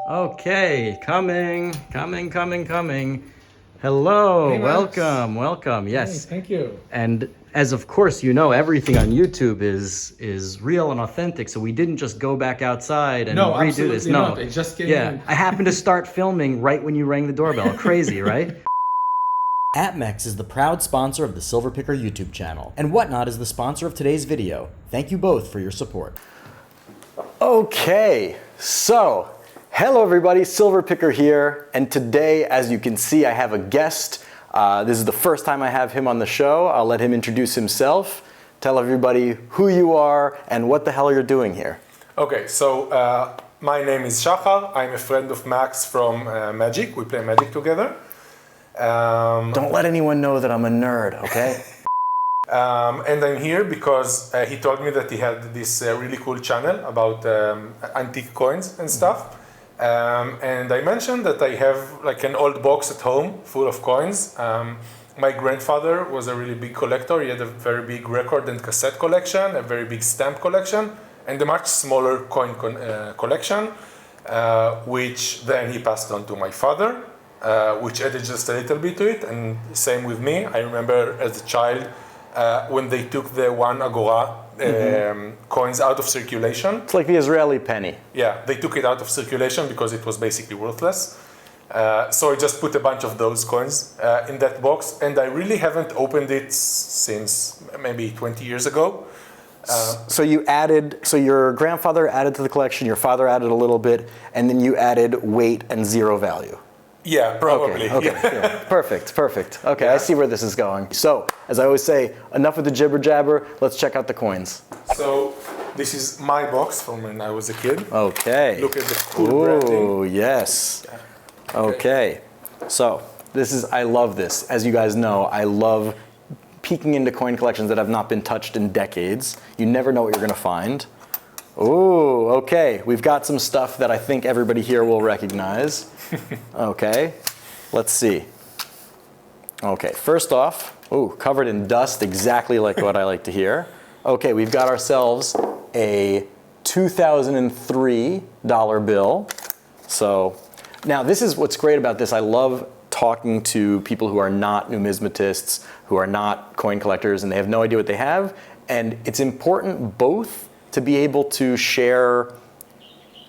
Okay, coming. Hello, Hey, Max. welcome. Yes. Hey, thank you. And as of course you know, everything on YouTube is real and authentic. So we didn't just go back outside and No, redo this. absolutely No. not. I just came Yeah, in. I happened to start filming right when you rang the doorbell. Crazy, right? AppMex is the proud sponsor of the Silver Picker YouTube channel, and Whatnot is the sponsor of today's video. Thank you both for your support. Okay, so hello everybody, Silver Picker here, and today, as you can see, I have a guest. This is the first time I have him on the show. I'll let him introduce himself, tell everybody who you are and what the hell you're doing here. Okay, so my name is Shachar. I'm a friend of Max from Magic. We play Magic together. Don't let anyone know that I'm a nerd, okay? And I'm here because he told me that he had this really cool channel about antique coins and stuff. And I mentioned that I have like an old box at home full of coins. My grandfather was a really big collector. He had a very big record and cassette collection, a very big stamp collection, and a much smaller coin collection, which then he passed on to my father, which added just a little bit to it. And same with me. I remember as a child when they took the 1 agora coins out of circulation. It's like the Israeli penny. Yeah, they took it out of circulation because it was basically worthless. So I just put a bunch of those coins in that box, and I really haven't opened it since maybe 20 years ago. So your grandfather added to the collection, your father added a little bit, and then you added weight and zero value. Yeah, probably. Okay. Yeah. Perfect. Okay, yeah. I see where this is going. So, as I always say, enough with the jibber jabber, let's check out the coins. So, this is my box from when I was a kid. Okay. Look at the cool branding. Oh, yes. Okay. So, I love this. As you guys know, I love peeking into coin collections that have not been touched in decades. You never know what you're going to find. Oh, okay. We've got some stuff that I think everybody here will recognize. Okay, let's see. Okay, first off, covered in dust, exactly like what I like to hear. Okay, we've got ourselves a 2003 dollar bill. So now this is what's great about this. I love talking to people who are not numismatists, who are not coin collectors, and they have no idea what they have. And it's important both to be able to share,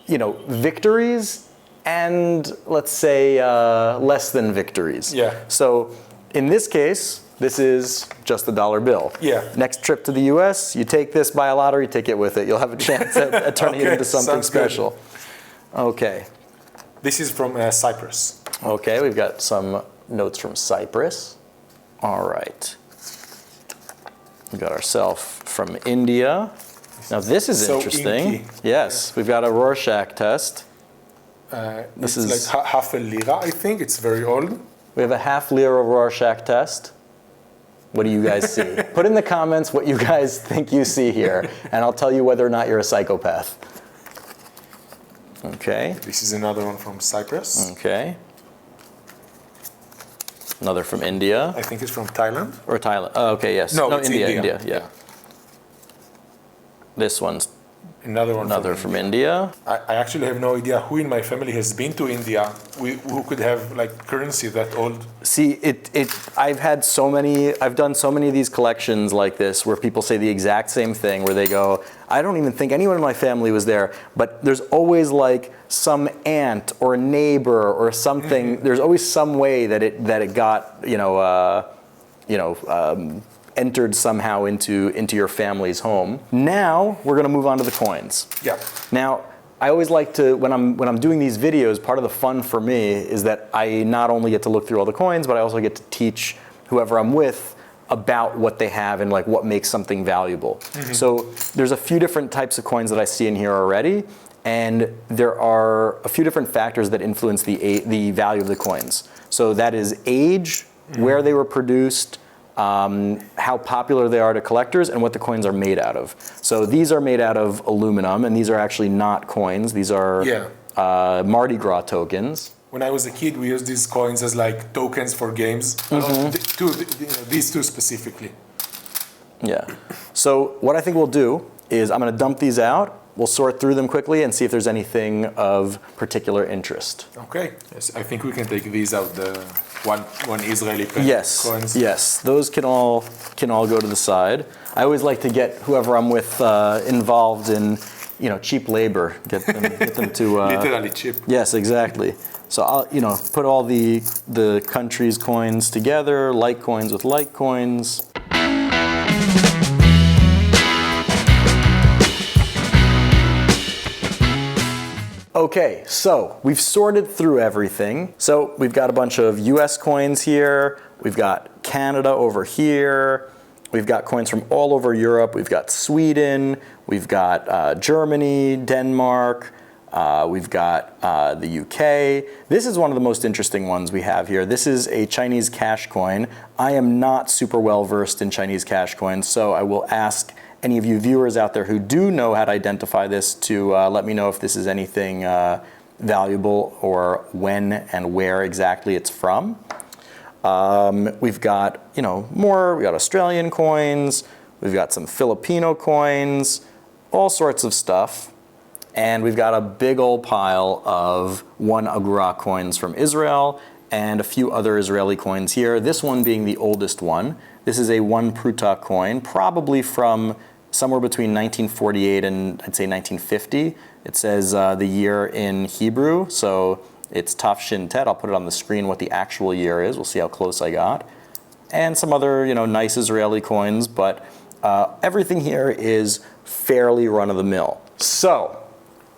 victories and let's say less than victories. Yeah. So in this case, this is just the dollar bill. Yeah. Next trip to the US, you take this, buy a lottery ticket with it. You'll have a chance at turning it into something special. Good. Okay. This is from Cyprus. Okay, we've got some notes from Cyprus. All right. We got ourselves from India. Now this is interesting. Inky. Yes, we've got a Rorschach test. This is like half a lira, I think. It's very old. We have a half lira Rorschach test. What do you guys see? Put in the comments what you guys think you see here, and I'll tell you whether or not you're a psychopath. Okay. This is another one from Cyprus. Okay. Another from India. I think it's from Thailand. Or Thailand. Oh, okay, yes. No, it's India, yeah. This one's another from India. I actually have no idea who in my family has been to India who could have like currency that old. See, I've done so many of these collections like this where people say the exact same thing, where they go, I don't even think anyone in my family was there, but there's always like some aunt or neighbor or something. Mm-hmm. There's always some way that it got, entered somehow into your family's home. Now we're going to move on to the coins. Yeah. Now I always like to, when I'm doing these videos, part of the fun for me is that I not only get to look through all the coins, but I also get to teach whoever I'm with about what they have and like what makes something valuable. Mm-hmm. So there's a few different types of coins that I see in here already, and there are a few different factors that influence the value of the coins. So that is age, where they were produced, how popular they are to collectors, and what the coins are made out of. So these are made out of aluminum, and these are actually not coins. These are Mardi Gras tokens. When I was a kid, we used these coins as like tokens for games. These two specifically. Yeah. So what I think we'll do is I'm going to dump these out. we'll sort through them quickly and see if there's anything of particular interest. Okay. Yes, I think we can take these out. The one Israeli coins. Yes. Those can all go to the side. I always like to get whoever I'm with involved in, cheap labor. Get them to literally cheap. Yes, exactly. So I'll put all the countries' coins together, like coins with like coins. Okay, so we've sorted through everything. So we've got a bunch of US coins here, we've got Canada over here, we've got coins from all over Europe, we've got Sweden, we've got Germany, Denmark, we've got the UK. This is one of the most interesting ones we have here. This is a Chinese cash coin. I am not super well versed in Chinese cash coins, so I will ask any of you viewers out there who do know how to identify this to let me know if this is anything valuable or when and where exactly it's from. We've got, we got Australian coins, we've got some Filipino coins, all sorts of stuff. And we've got a big old pile of 1 agura coins from Israel and a few other Israeli coins here, this one being the oldest one. This is a 1 pruta coin, probably from somewhere between 1948 and I'd say 1950. It says the year in Hebrew, so it's Taf Shin Tet. I'll put it on the screen what the actual year is. We'll see how close I got. And some other, nice Israeli coins, but everything here is fairly run-of-the-mill. So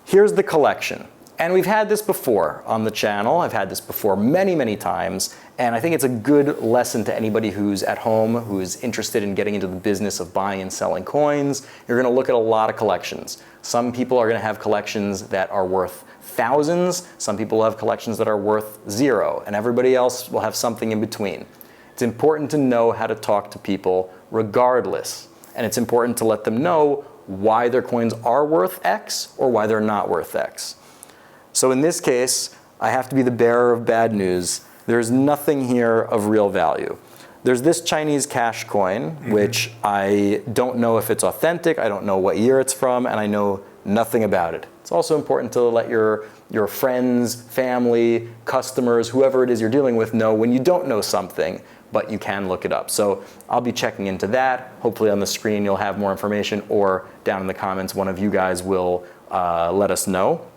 here's the collection. And we've had this before on the channel. I've had this before many, many times. And I think it's a good lesson to anybody who's at home, who's interested in getting into the business of buying and selling coins. You're going to look at a lot of collections. Some people are going to have collections that are worth thousands. Some people will have collections that are worth 0. And everybody else will have something in between. It's important to know how to talk to people regardless. And it's important to let them know why their coins are worth X or why they're not worth X. So in this case, I have to be the bearer of bad news. There's nothing here of real value. There's this Chinese cash coin, which I don't know if it's authentic, I don't know what year it's from, and I know nothing about it. It's also important to let your friends, family, customers, whoever it is you're dealing with know when you don't know something, but you can look it up. So I'll be checking into that. Hopefully on the screen you'll have more information, or down in the comments one of you guys will let us know.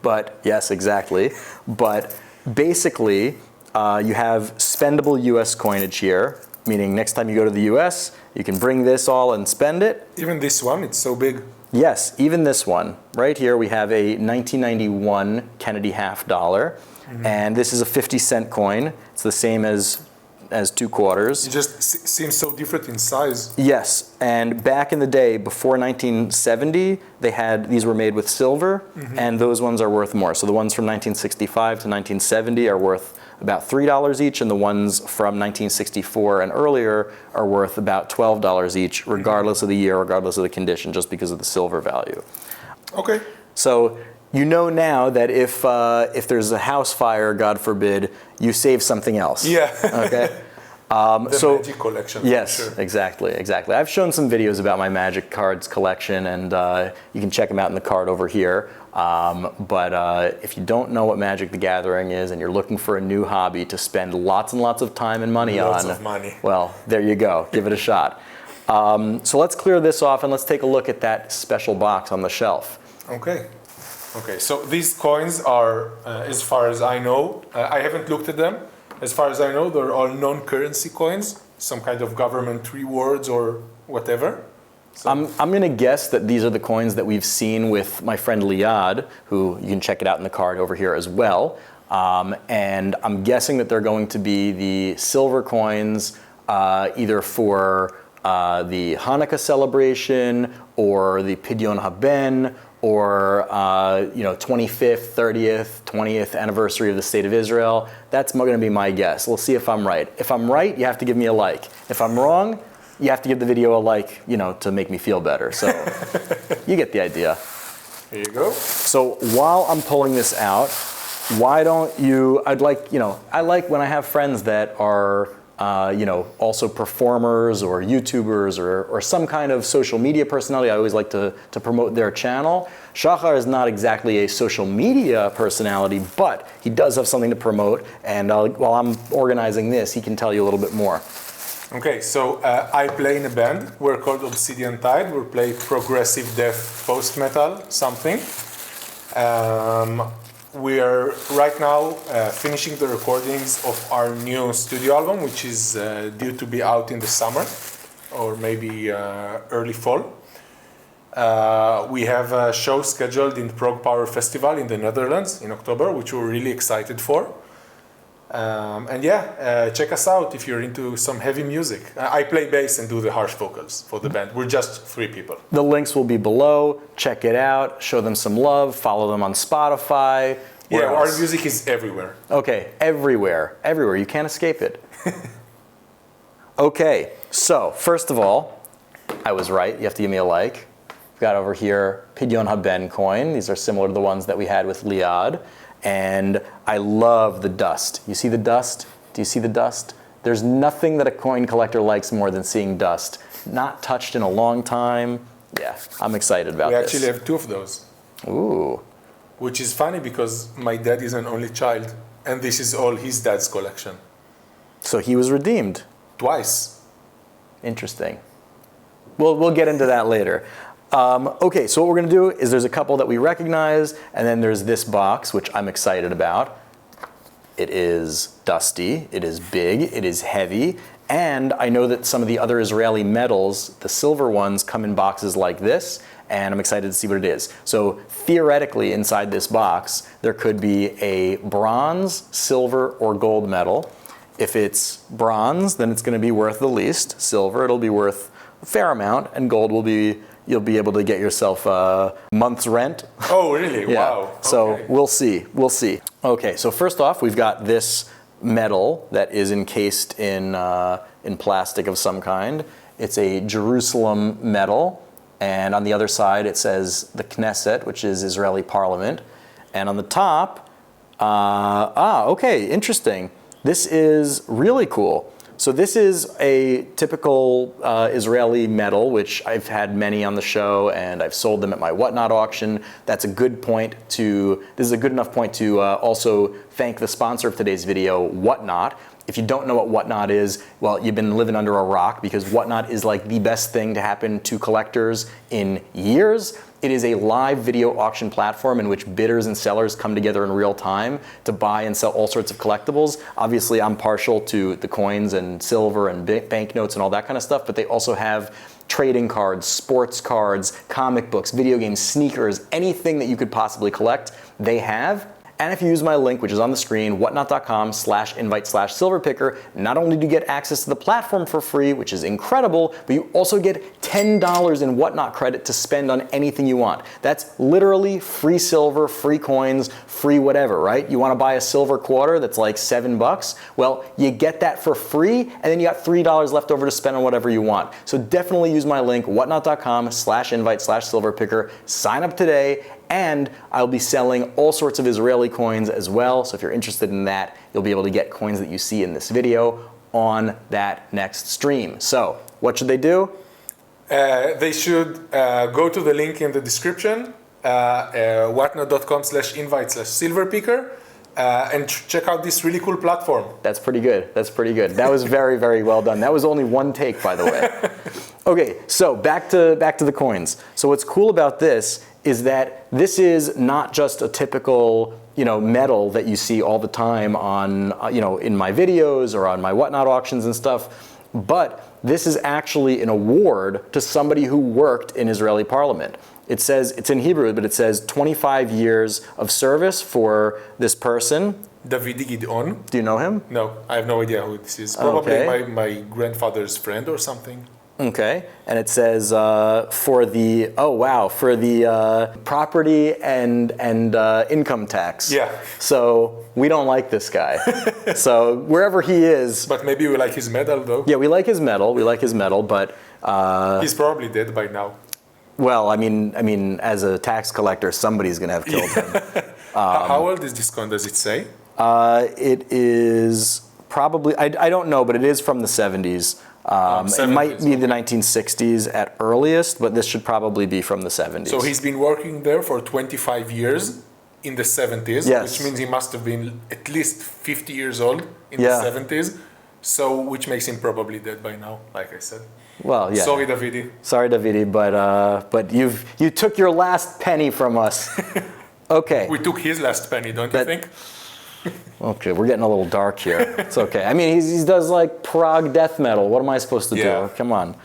But yes, exactly. But basically, you have spendable US coinage here, meaning next time you go to the US, you can bring this all and spend it. Even this one, it's so big. Yes, even this one. Right here we have a 1991 Kennedy half dollar, and this is a 50-cent coin. It's the same as 2 quarters. It just seems so different in size. Yes, and back in the day, before 1970, these were made with silver, and those ones are worth more. So the ones from 1965 to 1970 are worth about $3 each, and the ones from 1964 and earlier are worth about $12 each, regardless of the year, regardless of the condition, just because of the silver value. Okay. So you know now that if there's a house fire, God forbid, you save something else. Yeah. Okay. The magic collection. Yes, sure. exactly. I've shown some videos about my magic cards collection, and you can check them out in the card over here. But if you don't know what Magic the Gathering is and you're looking for a new hobby to spend lots and lots of time and money on, Lots of money. Well, there you go. Give it a shot. So let's clear this off and let's take a look at that special box on the shelf. Okay. So these coins are, as far as I know, I haven't looked at them. As far as I know, they're all non-currency coins, some kind of government rewards or whatever. So I'm going to guess that these are the coins that we've seen with my friend Liad, who you can check it out in the card over here as well. And I'm guessing that they're going to be the silver coins either for the Hanukkah celebration or the Pidyon Haben or 25th, 30th, 20th anniversary of the State of Israel. That's going to be my guess. We'll see if I'm right. If I'm right, you have to give me a like. If I'm wrong, you have to give the video a like, to make me feel better. So you get the idea. Here you go. So while I'm pulling this out, why don't you, I like when I have friends that are also performers or YouTubers or some kind of social media personality. I always like to promote their channel. Shachar is not exactly a social media personality, but he does have something to promote. And while I'm organizing this, he can tell you a little bit more. Okay, so I play in a band. We're called Obsidian Tide. We play progressive death, post-metal, something. We are right now finishing the recordings of our new studio album, which is due to be out in the summer or maybe early fall. We have a show scheduled in Prague Power Festival in the Netherlands in October, which we're really excited for. Check us out if you're into some heavy music. I play bass and do the harsh vocals for the band. We're just 3 people. The links will be below. Check it out. Show them some love. Follow them on Spotify. Yeah, our music is everywhere. Okay, everywhere. Everywhere. You can't escape it. Okay, so first of all, I was right. You have to give me a like. We've got over here Pidyon Haben coin. These are similar to the ones that we had with Liad. And I love the dust. You see the dust? Do you see the dust? There's nothing that a coin collector likes more than seeing dust. Not touched in a long time. Yeah, I'm excited about this. We actually have 2 of those. Ooh. Which is funny because my dad is an only child, and this is all his dad's collection. So he was redeemed. Twice. Interesting. We'll get into that later. Okay, so what we're going to do is there's a couple that we recognize, and then there's this box, which I'm excited about. It is dusty, it is big, it is heavy, and I know that some of the other Israeli metals, the silver ones, come in boxes like this, and I'm excited to see what it is. So theoretically, inside this box, there could be a bronze, silver, or gold medal. If it's bronze, then it's going to be worth the least. Silver, it'll be worth a fair amount, and gold will be, you'll be able to get yourself a month's rent. Oh, really? Yeah. Wow. So okay. We'll see. Okay, so first off, we've got this medal that is encased in plastic of some kind. It's a Jerusalem medal, and on the other side it says the Knesset, which is Israeli parliament. And on the top, okay, interesting. This is really cool. So this is a typical Israeli medal, which I've had many on the show, and I've sold them at my Whatnot auction. That's a good point to, this is a good enough point to also thank the sponsor of today's video, Whatnot. If you don't know what Whatnot is, well, you've been living under a rock, because Whatnot is like the best thing to happen to collectors in years. It is a live video auction platform in which bidders and sellers come together in real time to buy and sell all sorts of collectibles. Obviously, I'm partial to the coins and silver and banknotes and all that kind of stuff, but they also have trading cards, sports cards, comic books, video games, sneakers, anything that you could possibly collect, they have. And if you use my link, which is on the screen, whatnot.com/invite/silverpicker, not only do you get access to the platform for free, which is incredible, but you also get $10 in Whatnot credit to spend on anything you want. That's literally free silver, free coins, free whatever, right? You want to buy a silver quarter that's like $7? Well, you get that for free, and then you got $3 left over to spend on whatever you want. So definitely use my link, whatnot.com/invite/silverpicker. Sign up today. And I'll be selling all sorts of Israeli coins as well. So if you're interested in that, you'll be able to get coins that you see in this video on that next stream. So what should they do? They should go to the link in the description, whatnot.com/invite/silverpicker, and check out this really cool platform. That's pretty good. That's pretty good. That was very, very well done. That was only one take, by the way. Okay, so back to the coins. So what's cool about this is that this is not just a typical, medal that you see all the time on, in my videos or on my Whatnot auctions and stuff, but this is actually an award to somebody who worked in Israeli parliament. It says, it's in Hebrew, but it says 25 years of service for this person. Davidi Gideon. Do you know him? No, I have no idea who this is. Probably Okay. my grandfather's friend or something. Okay, and it says for the property and income tax. Yeah. So we don't like this guy. So wherever he is. But maybe we like his medal though. Yeah, we like his medal. But he's probably dead by now. well, I mean, as a tax collector, somebody's gonna have killed him. How old is this coin? Does it say? It is probably, I don't know, but it is from the 70s. It might 70s, be the 1960s at earliest, but this should probably be from the 70s. So he's been working there for 25 years in the 70s, Yes. which means he must have been at least 50 years old in Yeah. the 70s. So, which makes him probably dead by now, like I said. Well, yeah. Sorry, Davidi. Sorry, Davidi, but you took your last penny from us. Okay. We took his last penny, don't you think? Okay, we're getting a little dark here. It's okay. I mean, he does like prog death metal. What am I supposed to Yeah. do? Come on.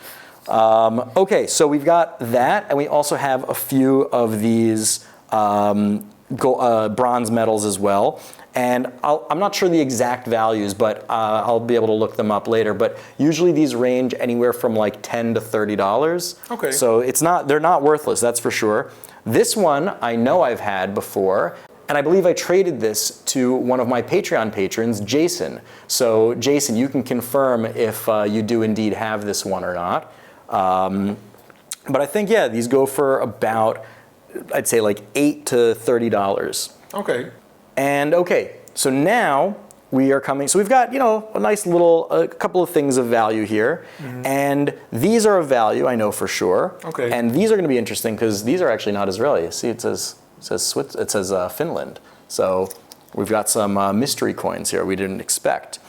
Okay, so we've got that, and we also have a few of these bronze medals as well. And I'm not sure the exact values, but I'll be able to look them up later. But usually these range anywhere from like $10 to $30. Okay. So they're not worthless, that's for sure. This one I know I've had before. And I believe I traded this to one of my Patreon patrons, Jason. So Jason, you can confirm if you do indeed have this one or not. But I think, yeah, these go for about, I'd say like $8 to $30. Okay. And okay, so now we are coming, so we've got, a nice little, a couple of things of value here. Mm-hmm. And these are of value, I know for sure. Okay. And these are gonna be interesting because these are actually not Israeli. See, it says Finland. So we've got some mystery coins here we didn't expect.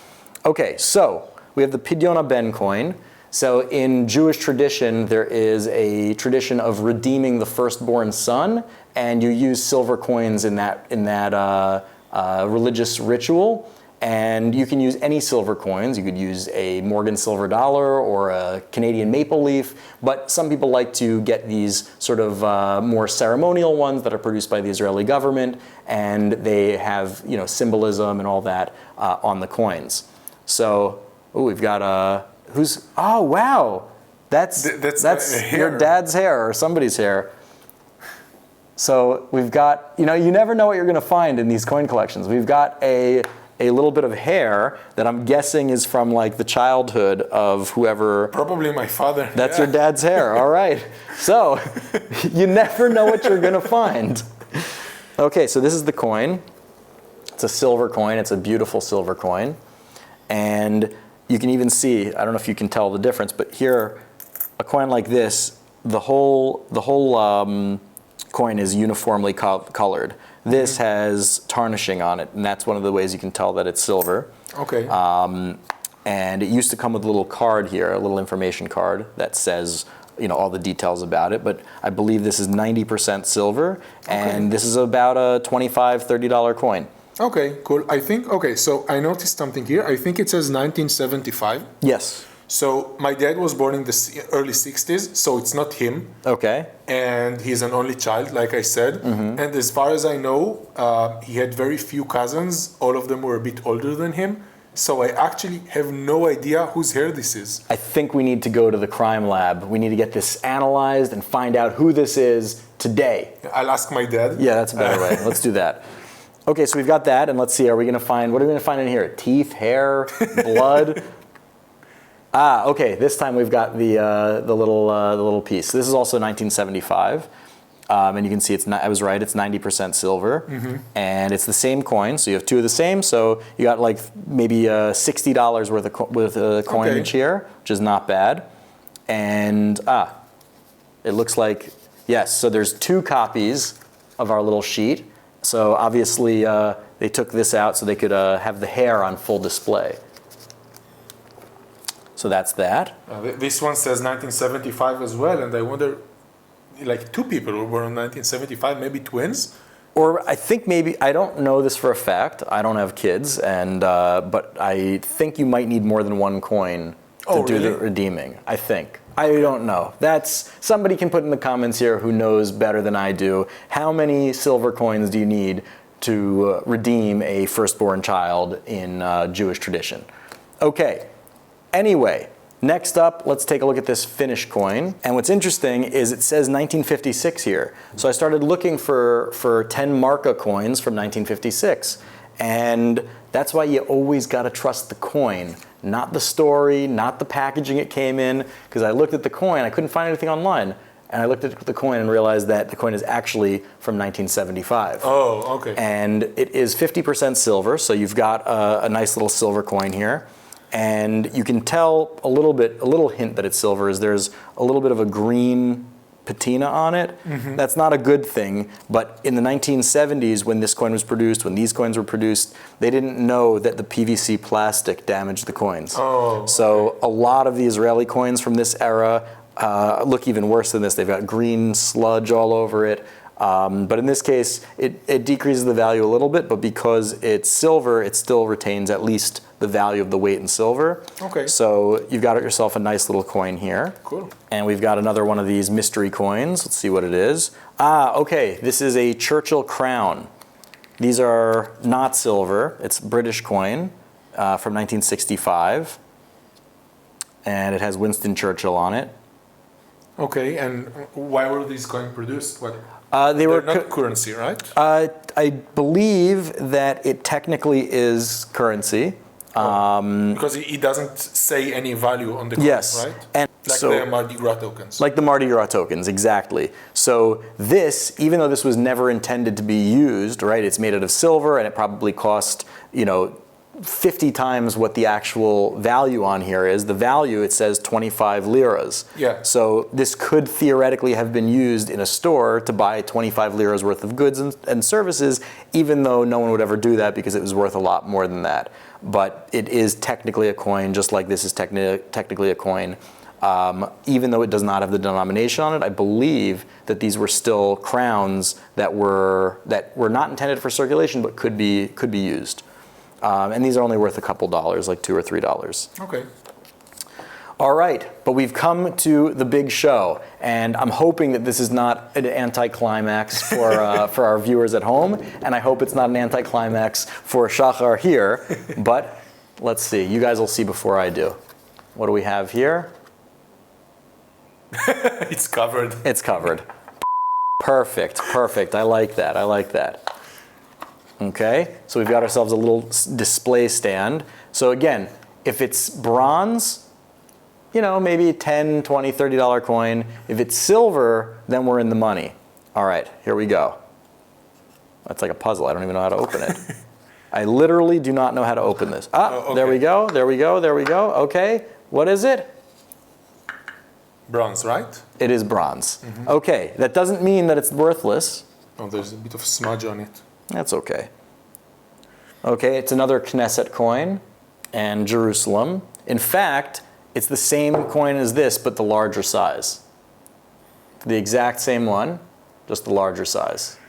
Okay, so we have the Pidyon Ben coin. So in Jewish tradition, there is a tradition of redeeming the firstborn son, and you use silver coins in that religious ritual. And you can use any silver coins. You could use a Morgan silver dollar or a Canadian maple leaf, but some people like to get these sort of more ceremonial ones that are produced by the Israeli government, and they have symbolism and all that on the coins. So we've got oh wow, that's your dad's hair or somebody's hair. So we've got you never know what you're going to find in these coin collections. We've got a little bit of hair that I'm guessing is from like the childhood of whoever. Probably my father. That's your dad's hair. All right. So you never know what you're going to find. Okay, so this is the coin. It's a silver coin. It's a beautiful silver coin. And you can even see, I don't know if you can tell the difference, but here, a coin like this, the whole coin is uniformly colored. This has tarnishing on it, and that's one of the ways you can tell that it's silver. Okay. And it used to come with a little card here, a little information card that says, all the details about it. But I believe this is 90% silver, and this is about a $25, $30 coin. Okay, cool. So I noticed something here. I think it says 1975. Yes. So my dad was born in the early 60s, so it's not him. Okay. And he's an only child, like I said. Mm-hmm. And as far as I know, he had very few cousins. All of them were a bit older than him. So I actually have no idea whose hair this is. I think we need to go to the crime lab. We need to get this analyzed and find out who this is today. I'll ask my dad. Yeah, that's a better way. Let's do that. Okay, so we've got that, and let's see, what are we going to find in here? Teeth, hair, blood? Okay, this time we've got the little piece. This is also 1975, and you can see I was right, it's 90% silver, and it's the same coin, so you have two of the same, so you got like maybe $60 worth of coinage here, which is not bad, and it looks like, yes, so there's two copies of our little sheet, so obviously they took this out so they could have the hair on full display. So that's that. This one says 1975 as well, and I wonder, like two people who were in 1975, maybe twins? Or I think maybe, I don't know this for a fact, I don't have kids, but I think you might need more than one coin to do the redeeming, I think. I don't know. Somebody can put in the comments here who knows better than I do. How many silver coins do you need to redeem a firstborn child in Jewish tradition? Okay. Anyway, next up, let's take a look at this Finnish coin. And what's interesting is it says 1956 here. So I started looking for 10 marka coins from 1956. And that's why you always got to trust the coin, not the story, not the packaging it came in. Because I looked at the coin, I couldn't find anything online. and I looked at the coin and realized that the coin is actually from 1975. Oh, okay. And it is 50% silver, so you've got a nice little silver coin here. And you can tell a little hint that it's silver is there's a little bit of a green patina on it. Mm-hmm. That's not a good thing, but in the 1970s when this coin was produced, when these coins were produced, they didn't know that the PVC plastic damaged the coins. Oh, so a lot of the Israeli coins from this era look even worse than this. They've got green sludge all over it. But in this case, it decreases the value a little bit, but because it's silver, it still retains at least the value of the weight in silver. Okay. So you've got yourself a nice little coin here. Cool. And we've got another one of these mystery coins. Let's see what it is. Okay. This is a Churchill crown. These are not silver. It's a British coin from 1965. And it has Winston Churchill on it. Okay, and why were these coins produced? What? They're not currency, right? I believe that it technically is currency. Because it doesn't say any value on the coin, Yes. right? And like so, the Mardi Gras tokens. Like the Mardi Gras tokens, exactly. So this, even though this was never intended to be used, right? It's made out of silver, and it probably cost, 50 times what the actual value on here is. The value, it says 25 liras. Yeah. So this could theoretically have been used in a store to buy 25 liras worth of goods and services, even though no one would ever do that because it was worth a lot more than that. But it is technically a coin, just like this is technically a coin. Even though it does not have the denomination on it, I believe that these were still crowns that were not intended for circulation, but could be used. And these are only worth a couple dollars, like $2 or $3. Okay. All right, but we've come to the big show, and I'm hoping that this is not an anticlimax for our viewers at home, and I hope it's not an anticlimax for Shachar here, but let's see. You guys will see before I do. What do we have here? It's covered. It's covered. Perfect. I like that. Okay, so we've got ourselves a little display stand. So again, if it's bronze, maybe $10, $20, $30 coin. If it's silver, then we're in the money. All right, here we go. That's like a puzzle. I don't even know how to open it. I literally do not know how to open this. Okay. There we go. Okay, what is it? Bronze, right? It is bronze. Mm-hmm. Okay, that doesn't mean that it's worthless. Oh, there's a bit of smudge on it. That's okay. Okay, it's another Knesset coin and Jerusalem. In fact, it's the same coin as this, but the larger size. The exact same one, just the larger size.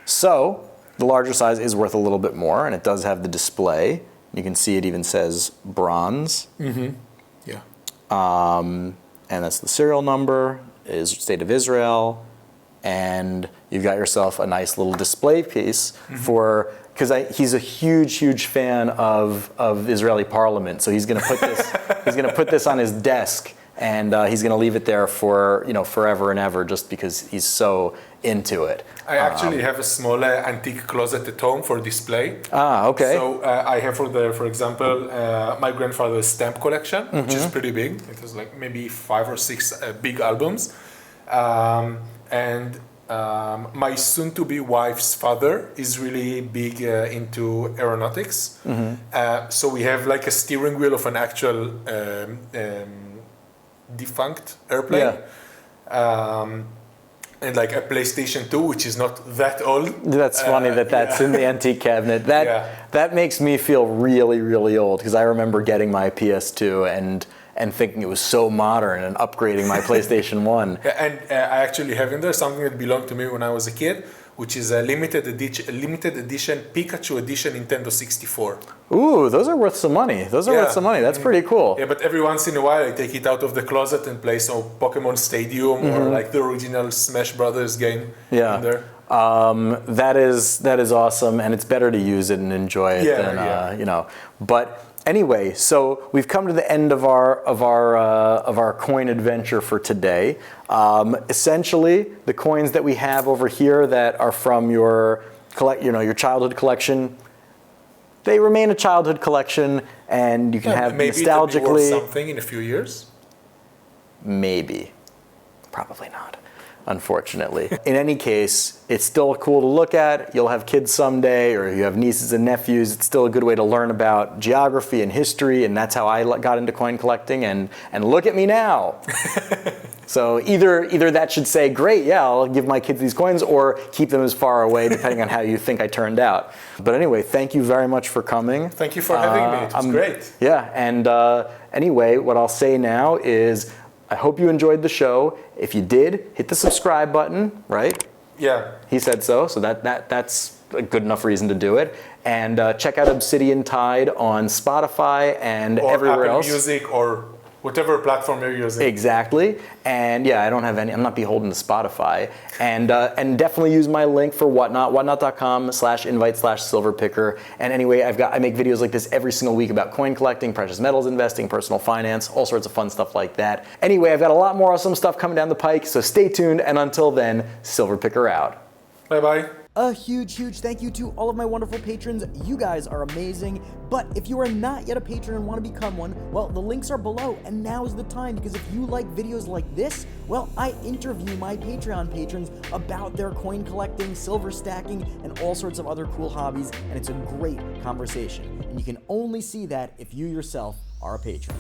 So, the larger size is worth a little bit more, and it does have the display. You can see it even says bronze. Mm-hmm. Yeah. And that's the serial number, is State of Israel. And you've got yourself a nice little display piece for, because he's a huge fan of Israeli Parliament, so he's going to put this on his desk, and he's going to leave it there for forever and ever, just because he's so into it. I actually have a small antique closet at home for display. Okay. So I have for example, my grandfather's stamp collection, which is pretty big. It has like maybe 5 or 6 big albums. And my soon-to-be wife's father is really big into aeronautics. Mm-hmm. So we have like a steering wheel of an actual defunct airplane. Yeah. And like a PlayStation 2, which is not that old. That's funny that's in the antique cabinet. That makes me feel really old, because I remember getting my PS2 and thinking it was so modern and upgrading my PlayStation 1. And I actually have in there something that belonged to me when I was a kid, which is a limited edition Pikachu edition Nintendo 64. Ooh, those are worth some money. That's pretty cool. Yeah, but every once in a while I take it out of the closet and play some Pokemon Stadium or like the original Smash Brothers game in there. That is awesome, and it's better to use it and enjoy it than But anyway, so we've come to the end of our coin adventure for today. Essentially, the coins that we have over here that are from your childhood collection, they remain a childhood collection, and you can have maybe nostalgically something in a few years. Maybe, probably not. unfortunately. In any case, it's still cool to look at. You'll have kids someday, or you have nieces and nephews. It's still a good way to learn about geography and history, and that's how I got into coin collecting, and look at me now. So either that should say, great, yeah, I'll give my kids these coins, or keep them as far away, depending on how you think I turned out. But anyway, thank you very much for coming. Thank you for having me. It was great. Yeah, and anyway, what I'll say now is I hope you enjoyed the show. If you did, hit the subscribe button, right? Yeah. He said so, so that's a good enough reason to do it. And check out Obsidian Tide on Spotify and or everywhere Apple else. Music or whatever platform you're using. Exactly. And yeah, I don't have any, I'm not beholden to Spotify. And definitely use my link for Whatnot, whatnot.com/invite/silverpicker. And anyway, I make videos like this every single week about coin collecting, precious metals investing, personal finance, all sorts of fun stuff like that. Anyway, I've got a lot more awesome stuff coming down the pike, so stay tuned. And until then, Silverpicker out. Bye-bye. A huge thank you to all of my wonderful patrons. You guys are amazing. But if you are not yet a patron and want to become one, well, the links are below, and now is the time, because if you like videos like this, well, I interview my Patreon patrons about their coin collecting, silver stacking, and all sorts of other cool hobbies, and it's a great conversation. And you can only see that if you yourself are a patron.